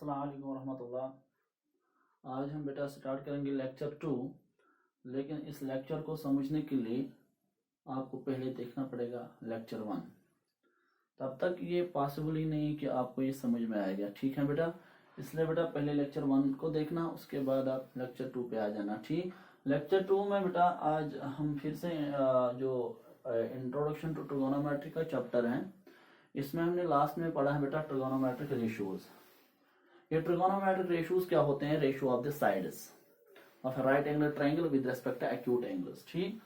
अस्सलाम वालेकुम वरहमतुल्लाह। आज हम बेटा स्टार्ट करेंगे लेक्चर 2। लेकिन इस लेक्चर को समझने के लिए आपको पहले देखना पड़ेगा लेक्चर 1। तब तक ये पॉसिबल ही नहीं कि आपको ये समझ में आएगा। ठीक है बेटा, इसलिए बेटा पहले लेक्चर 1 को देखना, उसके बाद आप लेक्चर 2 पे आ जाना। ठीक, लेक्चर 2 में बेटा आज हम फिर से जो इंट्रोडक्शन टू ट्रिगोनोमेट्री का चैप्टर है, इसमें हमने लास्ट में पढ़ा है बेटा ट्रिगोनोमेट्रिक रेशियोज। ये ट्रिगोनोमेट्रिक रेशियोज क्या होते हैं? Ratio of the sides of a right angle triangle with respect to acute angles. ठीक,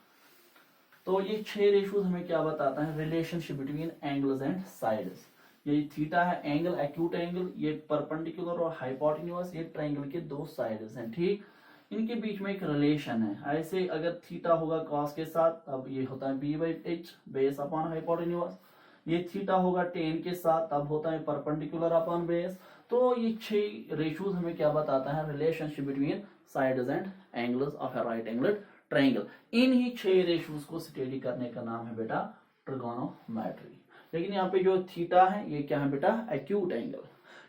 तो ये 6 रेशियोज हमें क्या बताता है? Relationship between angles and sides. ये थीटा है एंगल, एक्यूट एंगल, ये परपेंडिकुलर और हाइपोटेन्यूज, ये ट्रायंगल के दो साइड्स हैं। ठीक, इनके बीच में एक रिलेशन है। ऐसे अगर थीटा होगा कॉस के साथ, तब ये होता है b/h बेस अपॉन हाइपोटेन्यूज। ये थीटा होगा टेन के साथ, तब होता है परपेंडिकुलर अपॉन बेस। तो ये 6 रेशियोज हमें क्या बताता है? Relationship between sides and angles of a right angle triangle. In he 6 ratios को स्टडी करने का नाम है बेटा ट्रिगोनोमेट्री। लेकिन यहाँ पे जो थीटा है ये क्या है बेटा? Acute angle.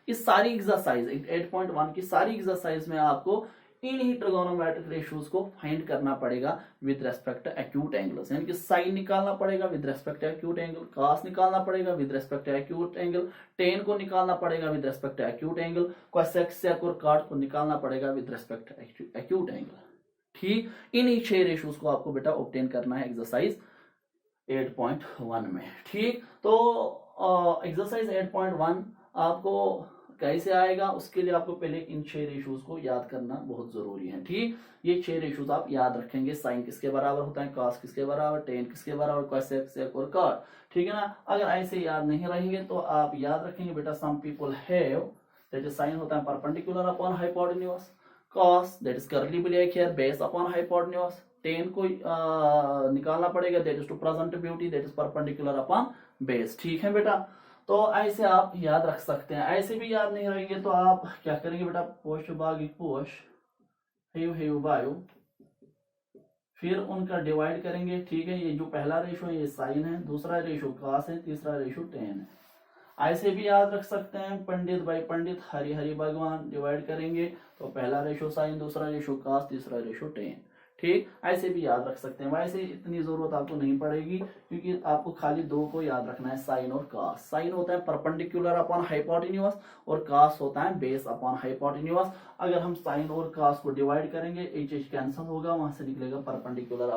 ये सारी एक्सरसाइज 8.1 की सारी एक्सरसाइज में आपको इन ही ट्रिगोनोमेट्रिक रेशियोज को फाइंड करना पड़ेगा with respect to acute angles. यानी कि साइन निकालना पड़ेगा with respect to acute angle, cos निकालना पड़ेगा with respect to acute angle, tan को निकालना पड़ेगा with respect to acute angle, cosec sec और कॉट को निकालना पड़ेगा with respect to acute angle. ठीक, इन ही 6 रेशियोज को आपको बेटा ऑब्टेन करना है एक्सरसाइज 8.1 में। ठीक, तो एक्सरसाइज 8.1 आपको कैसे आएगा? उसके लिए आपको पहले इन 6 रेशियोज को याद करना बहुत जरूरी है। ठीक, ये 6 रेशियोज आप याद रखेंगे। साइन किसके बराबर होता है, कॉस किसके बराबर, टेन किसके बराबर, कोसेक सेक और कॉट। ठीक है ना? अगर ऐसे याद नहीं रहेंगे तो आप याद रखेंगे बेटा some people have, that is sine होता है perpendicular upon hypotenuse, cos that is curly bracket here base upon hypotenuse, tan को निकालना पड़ेगा that is to present beauty that is perpendicular upon base. ठीक है बेटा, तो ऐसे आप याद रख सकते हैं। ऐसे भी याद नहीं रहेंगे तो आप क्या करेंगे बेटा? पोष भागित पोष, हेव वायु, फिर उनका डिवाइड करेंगे। ठीक है, ये जो पहला रेशो है ये साइन है, दूसरा रेशो कॉस है, तीसरा रेशो टेन है। ऐसे भी याद रख सकते हैं पंडित बाई पंडित, हरि हरि भगवान, डिवाइड करेंगे तो पहला रेशो साइन, दूसरा रेशो कॉस, तीसरा रेशो टेन। ठीक, ऐसे भी याद रख सकते हैं। वैसे इतनी जरूरत आपको नहीं पड़ेगी क्योंकि आपको खाली 2 को याद रखना है, साइन और कॉस। साइन होता है परपेंडिकुलर अपॉन हाइपोटेन्यूज और कॉस होता है बेस अपॉन हाइपोटेन्यूज। अगर हम साइन और कॉस को डिवाइड करेंगे, एच एच कैंसिल होगा, वहां से निकलेगा परपेंडिकुलर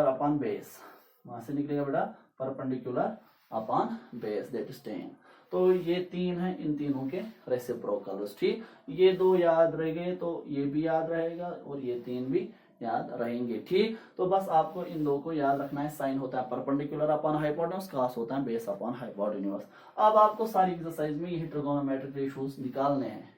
अपॉन बेस, वहां से निकलेगा बेटा perpendicular upon base that is 10। तो ये 3 है, इन तीनों के रेसिप्रोकल्स। ठीक, ये 2 याद रह गए तो ये भी याद रहेगा और ये 3 भी याद रहेंगे। ठीक, तो बस आपको इन 2 को याद रखना है। साइन होता है परपेंडिकुलर अपॉन हाइपोटेन्यूज, कॉस होता है बेस अपॉन हाइपोटेन्यूज। अब आपको सारी एक्सरसाइज में यही ट्रिगोनोमेट्रिक रेशियोज निकालने हैं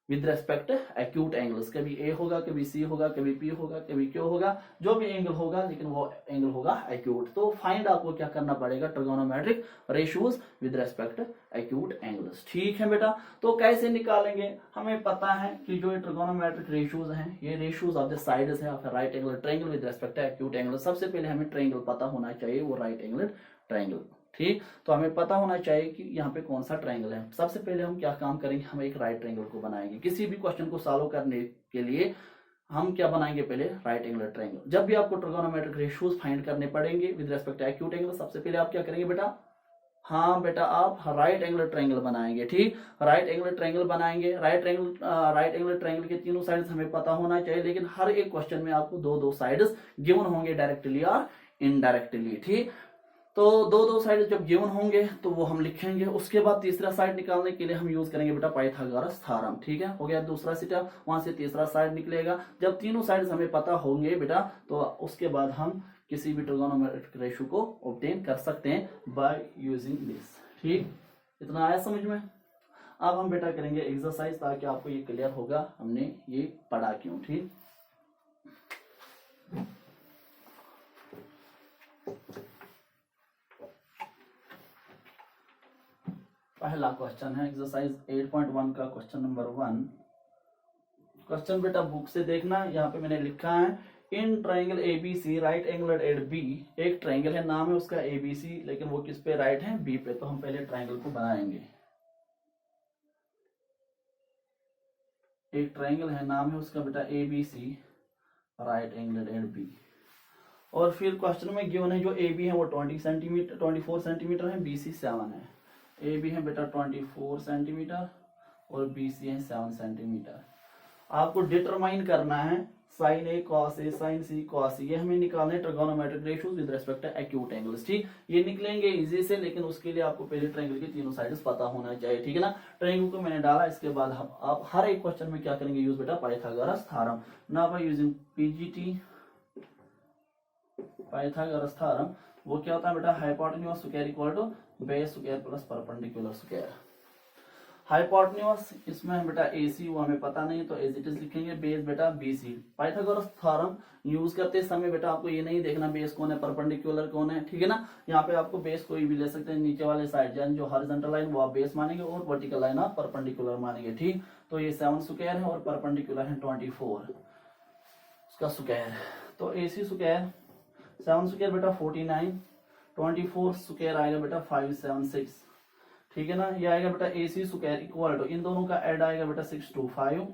विद रेस्पेक्ट एक्यूट एंगल्स। कभी ए होगा, कभी सी होगा, कभी पी होगा, कभी क्यू होगा, जो भी एंगल होगा, लेकिन वो एंगल होगा एक्यूट। तो फाइंड आपको क्या करना पड़ेगा? Trigonometric ratios with respect acute angles. ठीक है बेटा, तो कैसे निकालेंगे? हमें पता है कि जो ट्रिगोनोमेट्रिक रेशियोज हैं ये रेशियोज ऑफ द साइड्स है of right angle triangle with respect acute angle. सबसे पहले हमें ट्रायंगल पता होना चाहिए, वो राइट एंगल ट्रायंगल। ठीक, तो हमें पता होना चाहिए कि यहाँ पे कौन सा ट्रायंगल है। सबसे पहले हम क्या काम करेंगे? हम एक राइट ट्रायंगल को बनाएंगे। किसी भी क्वेश्चन को सॉल्व करने के लिए हम क्या बनाएंगे? पहले राइट एंगल ट्रायंगल। जब भी आपको ट्रिगोनोमेट्रिक रेशियोज फाइंड करने पड़ेंगे with respect to acute angle, सबसे पहले आप क्या करेंगे बेटा? हाँ बेटा, आप राइट एंगल ट्रायंगल बनाएंगे। ठीक, राइट एंगल ट्रायंगल बनाएंगे। राइट एंगल ट्रायंगल के तीनों साइड्स हमें पता होना चाहिए, लेकिन हर एक क्वेश्चन में आपको 2-2 साइड्स गिवन होंगे डायरेक्टली और इनडायरेक्टली। ठीक, तो 2-2 साइड जब गिवन होंगे तो वो हम लिखेंगे। उसके बाद तीसरा साइड निकालने के लिए हम यूज करेंगे बेटा पाइथागोरस थ्योरम। ठीक है, हो गया दूसरा स्टेप, वहां से तीसरा साइड निकलेगा। जब तीनों साइड्स हमें पता होंगे बेटा तो उसके बाद हम किसी भी ट्रिगोनोमेट्रिक रेशियो को ऑब्टेन कर सकते हैं बाय यूजिंग दिस। ठीक, इतना आया समझ में? अब हम बेटा करेंगे एक्सरसाइज ताकि आपको ये क्लियर होगा हमने ये पढ़ा क्यों। ठीक, पहला क्वेश्चन है एक्सरसाइज 8.1 का क्वेश्चन नंबर 1। क्वेश्चन बेटा बुक से देखना, यहाँ पे मैंने लिखा है in triangle ABC right angle at B, एक ट्राइंगल है, नाम है उसका ABC, लेकिन वो किस पे राइट है, बी पे। तो हम पहले ट्राइंगल को बनाएंगे। एक ट्राइंगल है, नाम है उसका बेटा ABC right angle at B. और फिर क्वेश्चन में गिवन है जो AB है वो 24 सेंटीमीटर है, BC 7 है। AB है बेटा 24 सेंटीमीटर और BC है 7 सेंटीमीटर। आपको डिटरमाइन करना है sign A cos A sin C cos C, ये हमें निकालने trigonometric ratios with respect to acute angles. ठीक, ये निकलेंगे इजी से, लेकिन उसके लिए आपको पहले ट्रायंगल के तीनों साइड्स पता होना चाहिए। ठीक है ना, ट्रायंगल को मैंने डाला, इसके बाद हम आप हर एक क्वेश्चन में क्या करेंगे, यूज बेटा Pythagoras theorem. Now by using PGT Pythagoras theorem, वो क्या होता है बेटा, hypotenuse square equal to base square plus perpendicular square. Hypotenuse इसमें है बेटा AC, वो हमें पता नहीं, तो एज इट इज लिखेंगे, बेस बेटा BC। पाइथागोरस थ्योरम यूज करते समय बेटा आपको ये नहीं देखना बेस कौन है, परपेंडिकुलर कौन है। ठीक है ना, यहाँ पे आपको बेस कोई भी ले सकते हैं, नीचे वाले साइड यानी जो हॉरिजॉन्टल लाइन वो आप बेस मानेंगे और वर्टिकल लाइन आप परपेंडिकुलर मानेंगे। ठीक, तो ये 7 स्क्वायर है और परपेंडिकुलर है 24 उसका स्क्वायर। तो AC स्क्वायर 7 स्क्वायर बेटा 49, 24 स्क्वायर आएगा बेटा 576। ठीक है ना, ये आएगा बेटा AC स्क्वायर इक्वल टू, इन दोनों का ऐड आएगा बेटा 625।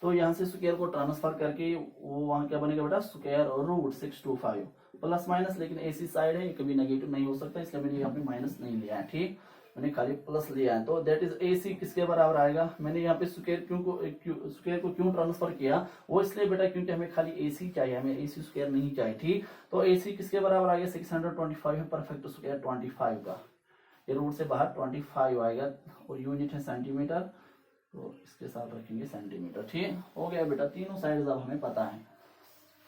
तो यहाँ से स्क्वायर को ट्रांसफर करके वो वहां क्या बनेगा बेटा, स्क्वायर और रूट 625 प्लस माइनस, लेकिन AC साइड है, कभी नेगेटिव नहीं हो सकता, इसलिए मैंने यहाँ पे माइनस नहीं लिया है। ठीक, मैंने खाली प्लस लिया है। तो दैट इज AC किसके बराबर आएगा, मैंने यहाँ पे स्क्वायर को क्यों ट्रांसफर किया, वो इसलिए बेटा क्योंकि हमें खाली AC चाहिए, हमें AC स्क्वायर नहीं चाहिए। ठीक, तो AC किसके बराबर आ गया, 625 है, परफेक्ट स्क्वायर 25 का, ये रूट से बाहर 25 आएगा और यूनिट है सेंटीमीटर, तो इसके साथ रखेंगे सेंटीमीटर। ठीक हो गया बेटा, तीनों साइड अब हमें पता है,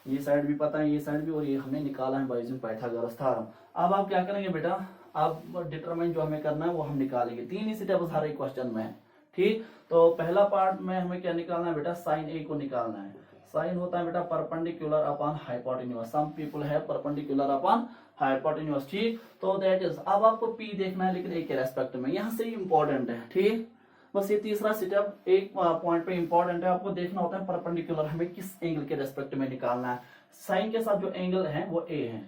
ये साइड भी पता है, ये साइड भी, और ये हमने निकाला है बाय यूजिंग पाइथागोरस थ्योरम। अब आप क्या करेंगे बेटा, आप डिटरमाइन जो हमें करना है वो हम निकालेंगे, 3 ही स्टेप्स हर एक क्वेश्चन में है। ठीक, तो पहला पार्ट में हमें क्या निकालना है बेटा, साइन A को निकालना है। साइन होता है बेटा perpendicular upon hypotenuse, some people है परपेंडिकुलर अपॉन हाइपोटेन्यूज। ठीक, तो दैट इज, अब आपको P देखना है लेकिन A के रेस्पेक्ट में, यहाँ से ही इंपॉर्टेंट है। ठीक, बस ये तीसरा स्टेप एक पॉइंट पे इंपॉर्टेंट है, आपको देखना होता है परपेंडिकुलर हमें किस एंगल के रेस्पेक्ट में निकालना है। साइन के साथ जो एंगल है वो A है,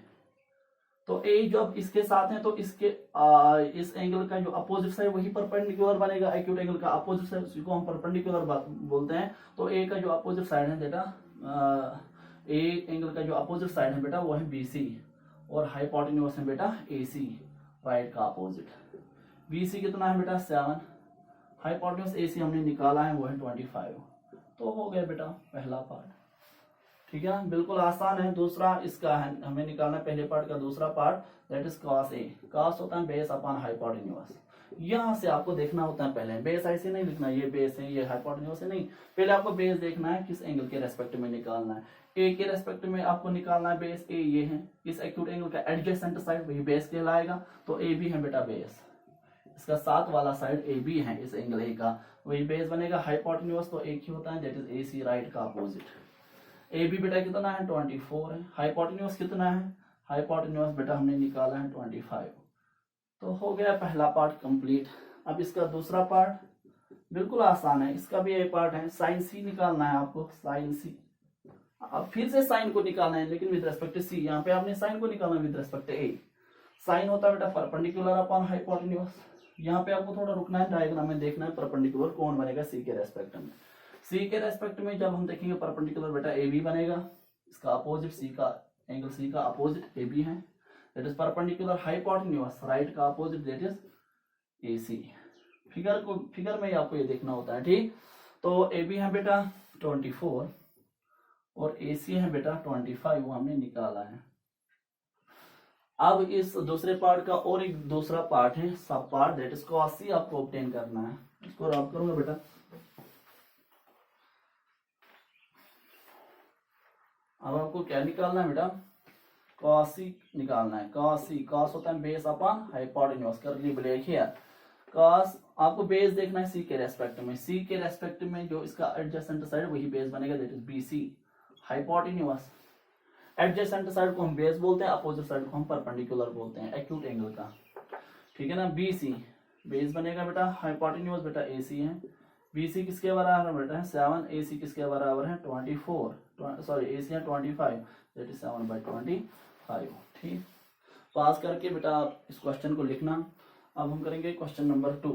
तो A जब इसके साथ है तो इसके इस एंगल का जो अपोजिट साइड वही परपेंडिकुलर बनेगा, एक्यूट एंगल का अपोजिट साइड उसी को हम परपेंडिकुलर बोलते हैं। तो A का जो अपोजिट साइड है बेटा, A एंगल का जो अपोजिट साइड है बेटा वो है BC, और हाइपोटेन्यूज है बेटा AC राइट का अपोजिट। BC कितना है बेटा 7, हाइपोटेन्यूज AC हमने निकाला है वो है 25। तो हो गया बेटा पहला पार्ट। ठीक है ना, बिल्कुल आसान है। दूसरा इसका है, हमें निकालना है पहले पार्ट का दूसरा part, that is cos A। cos होता है बेस अपॉन हाइपोटेन्यूज, यहाँ से आपको देखना होता है पहले, बेस ऐसे नहीं लिखना ये बेस है ये हाइपोटेन्यूज है, नहीं, पहले आपको बेस देखना है किस एंगल के रेस्पेक्ट में निकालना है। A के रेस्पेक्ट में आपको निकालना है बेस, A ये है, इस एक्यूट एंगल का एडजेसेंट साइड वही बेस कहलाएगा, तो A भी है बेटा बेस, इसका साथ वाला साइड AB है, इस एंगल A का वही बेस बनेगा। हाइपोटेन्यूज तो एक ही होता है, दैट इज AC राइट का अपोजिट। AB बेटा कितना है 24 है, हाइपोटेन्यूज कितना है, हाइपोटेन्यूज बेटा हमने निकाला है 25। तो हो गया पहला पार्ट कंप्लीट। अब इसका दूसरा पार्ट बिल्कुल आसान है, इसका भी एक पार्ट है, साइन C निकालना है आपको, साइन C। अब फिर से साइन को निकालना है लेकिन विद रेस्पेक्ट टू C, यहाँ पे आपने साइन को निकालना with respect to A। Sine होता है बेटा परपेंडिकुलर अपॉन हाइपोटेन्यूज, यहाँ पे आपको थोड़ा रुकना है, डायग्राम में देखना है परपेंडिकुलर कौन बनेगा C के रेस्पेक्ट में। C के रेस्पेक्ट में जब हम देखेंगे परपेंडिकुलर बेटा AB बनेगा, इसका अपोजिट C का एंगल C का अपोजिट AB है, that is perpendicular hypotenuse right का opposite that is AC। Figure में आपको ये देखना होता है। ठीक, तो AB है बेटा 24 और AC है बेटा 25, वो हमने निकाला है। अब इस दूसरे पार्ट का और एक दूसरा पार्ट है सब part, that is cos C आपको ऑब्टेन करना है। इसको रब करूंगा बेटा, अब आपको क्या निकालना है बेटा, cos C निकालना है। cos C, cos होता है बेस अपॉन हाइपोटेन्यूज, करली ब्रेक हियर। cos आपको बेस देखना है C के रेस्पेक्ट में, C के रेस्पेक्ट में जो इसका एडजेसेंट साइड वही बेस बनेगा, that is BC। Hypotenuse adjacent side को हम बेस बोलते हैं, अपोजिट साइड को हम परपेंडिकुलर बोलते हैं एक्यूट एंगल का। ठीक है ना, BC बेस बनेगा बेटा, हाइपोटेन्यूज बेटा AC है, BC किसके बराबर है बेटा 7, AC किसके बराबर है 24, सॉरी AC है 25, दैट इज 7/25। ठीक, पास करके बेटा आप इस क्वेश्चन को लिखना। अब हम करेंगे क्वेश्चन नंबर 2।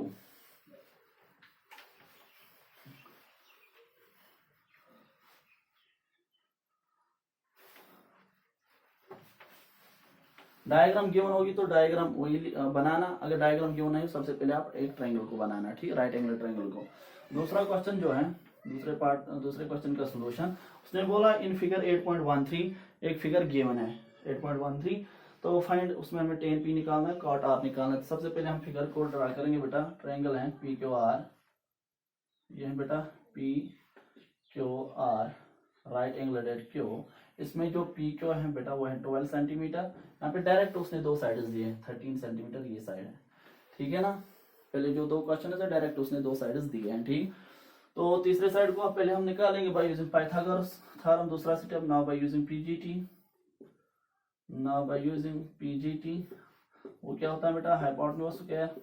डायग्राम गिवन होगी तो डायग्राम वही बनाना। अगर डायग्राम गिवन नहीं, सबसे पहले आप एक ट्रायंगल को बनाना, ठीक है, राइट एंगल ट्रायंगल को। दूसरा क्वेश्चन जो है, दूसरे क्वेश्चन का सॉल्यूशन, उसने बोला इन फिगर 8.13 एक फिगर गिवन है 8.13, तो फाइंड, उसमें हमें tan p निकालना है, cot r निकालना है। तो सबसे पहले हम फिगर को ड्रा करेंगे बेटा। ट्रायंगल है पी क्यू आर, ये है बेटा P Q R, right angle Q. इसमें जो पी क्यू है बेटा वो है 12 सेंटीमीटर। यहाँ पे डायरेक्ट उसने दो साइड्स दिए हैं, 13 सेंटीमीटर ये साइड है, ठीक है ना। पहले जो दो क्वेश्चन है डायरेक्ट उसने दो साइड्स दिए हैं, ठीक। तो तीसरे साइड को पहले हम निकालेंगे बाय यूजिंग पाइथागोरस थ्योरम। दूसरा step, now by using PGT, now by using PGT. वो क्या होता है बेटा, hypotenuse square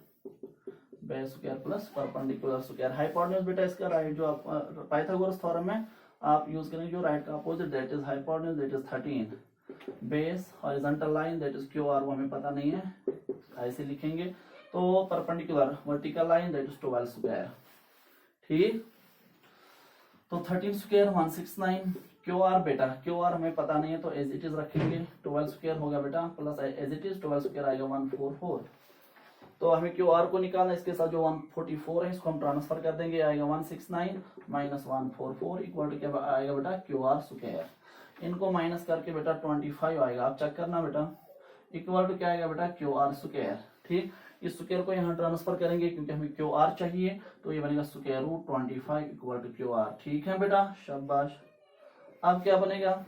base square plus perpendicular square. Hypotenuse बेटा इसका राइट, जो आप पाइथागोरस थ्योरम में आप यूज करेंगे जो राइट का opposite, that is hypotenuse, that is 13। Base horizontal line that is Q R, वो हमें पता नहीं है, ऐसे लिखेंगे। तो perpendicular vertical line that is 12 square, ठीक। तो 13 स्क्वायर 169। क्यू आर बेटा, क्यू आर हमें पता नहीं है तो एज इट इज रखेंगे। 12 स्क्वायर होगा बेटा plus as it is 12 square आएगा 144। तो हमें क्यू आर को निकालना, इसके साथ जो 144 है इसको हम ट्रांसफर कर देंगे, आएगा 169 माइनस 144 इक्वल टू क्या आएगा बेटा, क्यू आर स्क्वायर। इनको माइनस करके बेटा 25 आएगा, आप चेक करना बेटा, इक्वल टू क्या आएगा बेटा, क्यू आर स्क्वायर, ठीक। इस स्क्वायर को यहाँ ट्रांसफर करेंगे क्योंकि हमें क्यू आर चाहिए, तो ये बनेगा square root 25 equal to Q R, ठीक है बेटा, शाबाश। अब क्या बनेगा,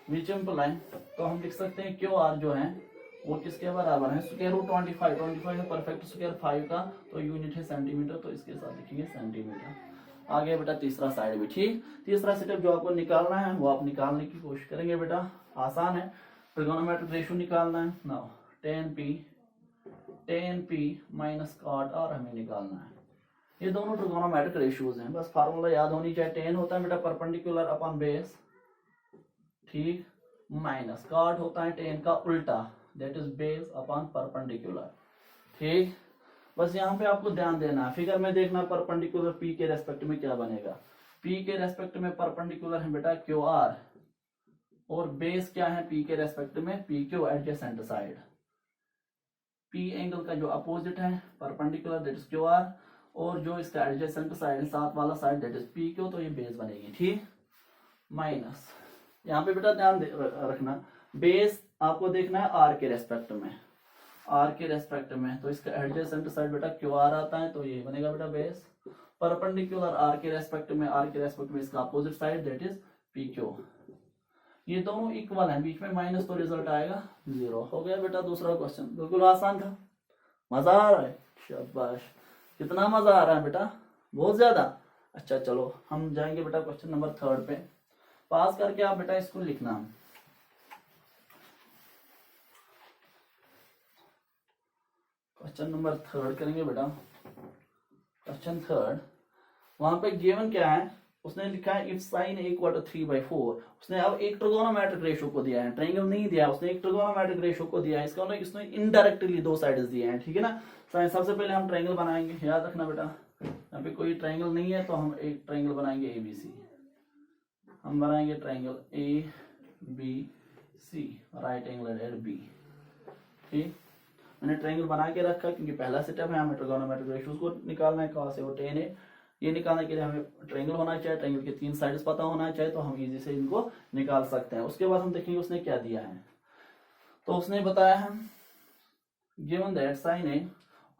विचिम्पल लाइन, तो हम लिख सकते हैं क्यू आर जो है वो किसके बराबर है, स्क्वायर रूट 25 है परफेक्ट स्क्वायर 5 का, तो यूनिट है सेंटीमीटर, तो इसके साथ लिखेंगे सेंटीमीटर। आगे बेटा तीसरा साइड भी, ठीक। तीसरा स्टेप जो आपको निकालना है वो आप निकालने की कोशिश करेंगे बेटा, आसान है। ट्रिगोनोमेट्रिक रेशियो निकालना है। Now tan p minus cot r हमें निकालना है। ये दोनों ट्रिगोनोमेट्रिक रेशियोज हैं, बस फार्मूला याद होनी चाहिए। tan होता है बेटा परपेंडिकुलर अपॉन बेस, ठीक, माइनस cot होता है tan का उल्टा, that is base upon perpendicular, ठीक। बस यहाँ पे आपको ध्यान देना है, फिगर में देखना परपेंडिकुलर p के रेस्पेक्ट में क्या बनेगा। p के रेस्पेक्ट में परपेंडिकुलर है बेटा क्यू आर, और बेस क्या है p के रेस्पेक्ट में, P Q adjacent side. p angle का जो अपोजिट है perpendicular that is Q R, और जो इसका एडजेसेंट साइड साथ वाला side that is P Q, तो ये बेस बनेगी, ठीक। माइनस, यहाँ पे बेटा ध्यान रखना, बेस आपको देखना है आर के रेस्पेक्ट में, आर के रेस्पेक्ट में, तो इसका एडजेसेंट साइड बेटा क्यू आर आता है, तो ये बनेगा बेटा बेस। परपेंडिकुलर आर के रेस्पेक्ट में, आर के रेस्पेक्ट में इसका opposite side that is P Q. ये दोनों इक्वल हैं, बीच में माइनस, तो रिजल्ट आएगा 0। हो गया बेटा दूसरा क्वेश्चन, बिल्कुल आसान था, मजा आ रहा है, शाबाश। कितना मजा आ रहा है बेटा, बहुत ज्यादा। अच्छा चलो हम जाएंगे बेटा क्वेश्चन नंबर 3 पे, पास करके आप बेटा इसको लिखना। क्वेश्चन नंबर 3 करेंगे बेटा। क्वेश्चन 3 वहां पे गिवन क्या है, उसने लिखा है इफ साइन इक्वल टू 3/4। उसने अब एक ट्रिगोनोमेट्रिक रेशियो को दिया है, ट्रायंगल नहीं दिया, उसने एक ट्रिगोनोमेट्रिक रेशियो को दिया है। इसका मतलब इसने इनडायरेक्टली दो साइड्स दिए हैं, ठीक है ना। सबसे पहले हम ट्रायंगल बनाएंगे, याद रखना बेटा, यहाँ पे कोई ट्रायंगल नहीं है तो हम एक ट्रायंगल बनाएंगे ABC। हम बनाएंगे triangle ABC, right angle at B, ठीक। मैंने ट्रायंगल बना के रखा क्योंकि पहला स्टेप है, हमें ट्रिगोनोमेट्रिक रेशियोज को निकालना है, कहाँ से, वो tan है। ये निकालने के लिए हमें ट्रायंगल होना चाहिए, ट्रायंगल के 3 साइड्स पता होना चाहिए, तो हम इजी से इनको निकाल सकते हैं। उसके बाद हम देखेंगे उसने क्या दिया है। तो उसने बताया है गिवन दैट साइन ए,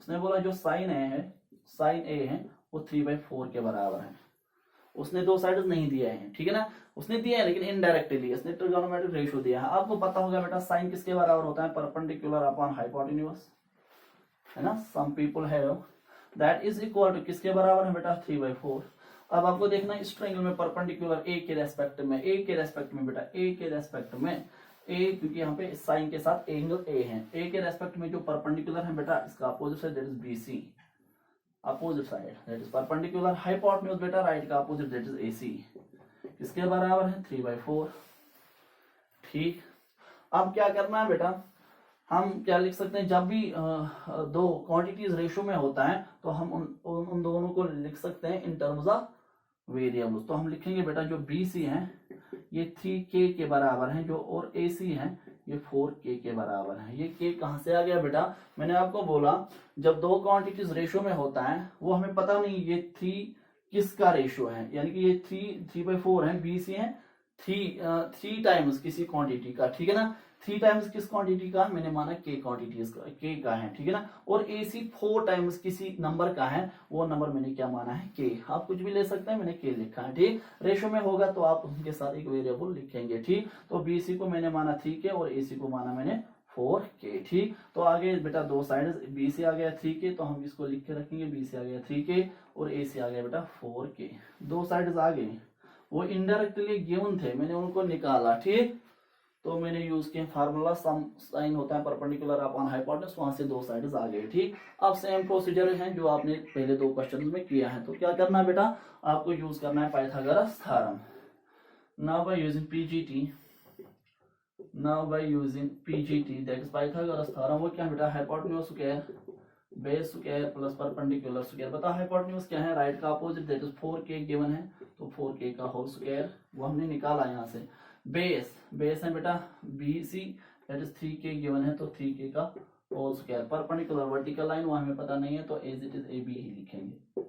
उसने बोला जो साइन ए है वो 3/4 के बराबर है। उसने दो साइड्स नहीं दिए हैं, ठीक है ना, उसने दिया है लेकिन इनडायरेक्टली, उसने ट्रिगोनोमेट्रिक रेशियो दिया है। आपको पता होगा बेटा साइन किसके बराबर होता है, परपेंडिकुलर अपॉन हाइपोटेन्यूज, है ना। Some people have that is equal to किसके बराबर है बेटा, 3/4। अब आपको देखना इस ट्रायंगल में परपेंडिकुलर ए के रेस्पेक्ट में, ए के रेस्पेक्ट में बेटा, ए के रेस्पेक्ट में, ए क्योंकि यहाँ पे साइन के साथ एंगल ए है, ए के रेस्पेक्ट में जो परपेंडिकुलर है बेटा इसका opposite side that is BC, opposite side that is perpendicular. Hypotenuse बेटा राइट का अपोजिट दैट इज AC, किसके बराबर है, 3/4, ठीक, अब क्या करना है बेटा, हम क्या लिख सकते हैं, जब भी दो क्वांटिटीज रेशो में होता है तो हम उन दोनों को लिख सकते हैं इन टर्म्स ऑफ वेरिएबल्स। तो हम लिखेंगे बेटा जो BC है ये 3K के बराबर है, जो और AC है ये 4K के बराबर है। ये K कहाँ से आ गया बेटा, मैंने आपको बोला जब दो क्वांटिटीज रेशो में होता है वो हमें पता नहीं ये 3 किसका रेशो है, यानी कि ये 3/4 है, BC है 3 टाइम्स किसी क्वांटिटी का, ठीक है ना, 3 टाइम्स किस क्वांटिटी का, मैंने माना K क्वांटिटीज का, K का है, ठीक है ना, और AC 4 टाइम्स किसी नंबर का है, वो नंबर मैंने क्या माना है K। आप कुछ भी ले सकते हैं, मैंने K लिखा है, ठीक, रेशो में होगा तो आप उनके साथ एक वेरिएबल लिखेंगे, ठीक। तो BC को मैंने माना 3K और AC को माना मैंने 4K, ठीक। तो आगे बेटा दो साइड, BC आ गया 3K तो हम इसको लिख के रखेंगे, BC आ गया 3K और AC आ गया बेटा 4K। दो साइड आ गए, वो इनडायरेक्टली गिवन थे, मैंने उनको निकाला, ठीक। तो मैंने यूज किया फार्मूला, सम साइन होता है परपेंडिकुलर अपॉन हाइपोटेनस, वहां से दो साइड्स आ गए, ठीक। अब सेम प्रोसीजर है जो आपने पहले दो क्वेश्चन में किया है। तो क्या करना है बेटा, आपको यूज करना है Pythagoras theorem. Now by using PGT that is Pythagoras theorem. वो क्या बेटा, hypotenuse square base square plus perpendicular square. बता हाइपोटेन्यूज क्या है, राइट का opposite, that is 4K given है, तो 4K का होल स्क्वायर वो हमने निकाला यहाँ से। बेस है बेटा BC that is 3K given है, तो 3K का whole square. Perpendicular vertical line वो हमें पता नहीं है, तो एज इट इज AB ही लिखेंगे।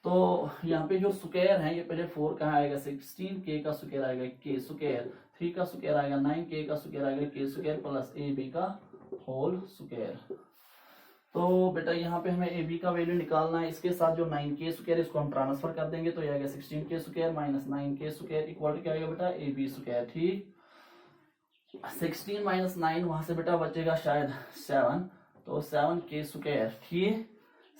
तो यहाँ पे जो स्क्वायर है ये पहले 4 का आएगा 16K का स्क्वायर आएगा K स्क्वायर, 3 का स्क्वायर आएगा 9K का स्क्वायर आएगा K स्क्वायर प्लस AB का होल स्क्वायर। तो बेटा यहाँ पे हमें AB का वैल्यू निकालना है, इसके साथ जो 9K स्क्वायर इसको हम ट्रांसफर कर देंगे, तो ये आएगा 16K square minus 9K square equal क्या आएगा बेटा AB स्क्वायर, ठीक। 16 माइनस 9 वहां से बेटा बचेगा शायद 7, तो 7K स्क्वायर, ठीक।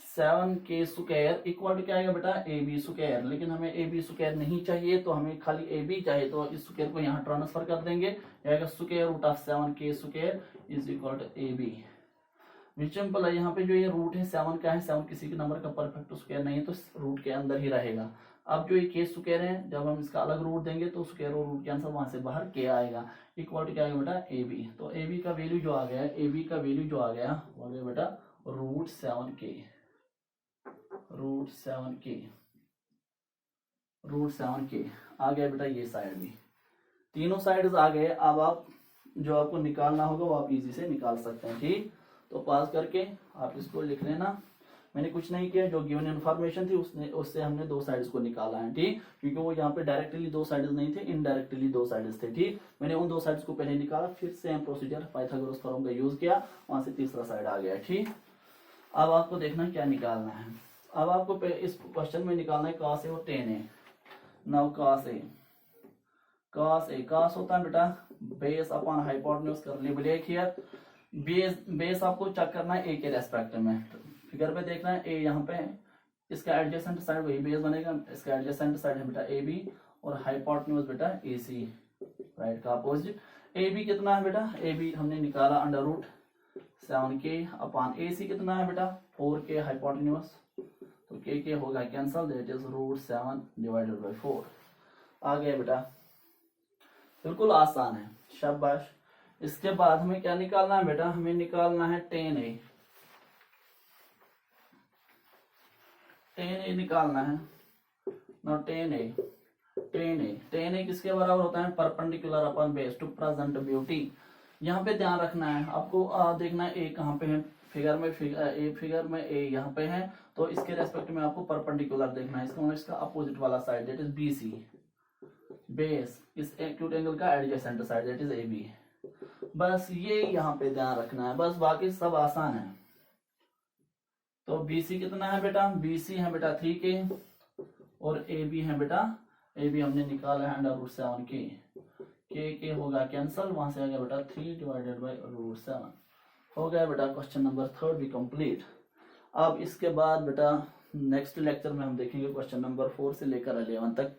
7K स्क्वायर इक्वल क्या आएगा बेटा AB स्क्वायर, लेकिन हमें AB स्क्वायर नहीं चाहिए, तो हमें खाली AB चाहिए, तो इस स्क्वायर को यहाँ ट्रांसफर कर देंगे, आएगा square root of 7K square is equal to AB। Which simple है, यहाँ पे जो ये रूट है 7 का है, 7 किसी के नंबर का परफेक्ट स्क्वायर नहीं है, तो रूट के अंदर ही रहेगा। अब जो ये K स्क्वायर है, जब हम इसका अलग रूट देंगे तो स्क्वायर और रूट के आंसर वहां से बाहर K आएगा, इक्वल टू क्या आएगा बेटा AB। तो AB का वैल्यू जो आ गया है, AB का वैल्यू जो आ गया वो आ गया बेटा रूट 7K आ गया बेटा। ये साइड भी, तीनों साइड्स आ गए। अब आप जो आपको निकालना होगा वो आप इजी से निकाल सकते हैं, ठीक। तो पास करके आप इसको लिख लेना, मैंने कुछ नहीं किया, जो गिवन इन्फॉर्मेशन थी उससे हमने दो साइड्स को निकाला है, ठीक, क्योंकि वो यहाँ पे डायरेक्टली दो साइड्स नहीं थे, इनडायरेक्टली दो साइड्स थे, ठीक। मैंने उन दो साइड्स को पहले निकाला, फिर सेम प्रोसीजर पाइथागोरस थ्योरम का यूज किया, वहां से तीसरा साइड आ गया, ठीक। अब आपको देखना क्या निकालना है। अब आपको इस क्वेश्चन में निकालना है cos A और tan A। Now cos A होता है बेटा बेस अपॉन हाइपोटेन्यूज, करली ब्रेक हियर। बेस आपको चेक करना है A के रेस्पेक्ट में, फिगर पे देखना है A यहाँ पे, इसका एडजेसेंट साइड वही बेस बनेगा, इसका एडजेसेंट साइड है बेटा AB और हाइपोटेन्यूज बेटा AC, राइट का अपोजिट। AB कितना है बेटा, AB हमने निकाला under root 7K upon AC कितना है बेटा 4K हाइपोटेन्यूज, तो K होगा cancel, that is root 7 divided by 4 आ गया बेटा। बिल्कुल आसान है, शाबाश। इसके बाद हमें क्या निकालना है बेटा, हमें निकालना है tan A निकालना है ना। tan A किसके बराबर होता है, perpendicular upon base to present beauty. यहाँ पे ध्यान रखना है आपको, देखना है A कहाँ पे है, फिगर में A यहाँ पे है, तो इसके रेस्पेक्ट में आपको परपेंडिकुलर देखना है, इसका अपोजिट वाला side that is BC, base इस एक्यूट एंगल का adjacent side that is AB। बस ये यहाँ पे ध्यान रखना है, बस बाकी सब आसान है। तो BC कितना है बेटा, BC है बेटा 3K और AB है बेटा, AB हमने निकाला है अंडर रूट 7K, K होगा कैंसल, वहां से आ गया बेटा 3 डिवाइडेड बाय रूट 7 हो गया बेटा। क्वेश्चन नंबर 3 भी कंप्लीट। अब इसके बाद बेटा नेक्स्ट लेक्चर में हम देखेंगे क्वेश्चन नंबर 4 से लेकर 11 तक।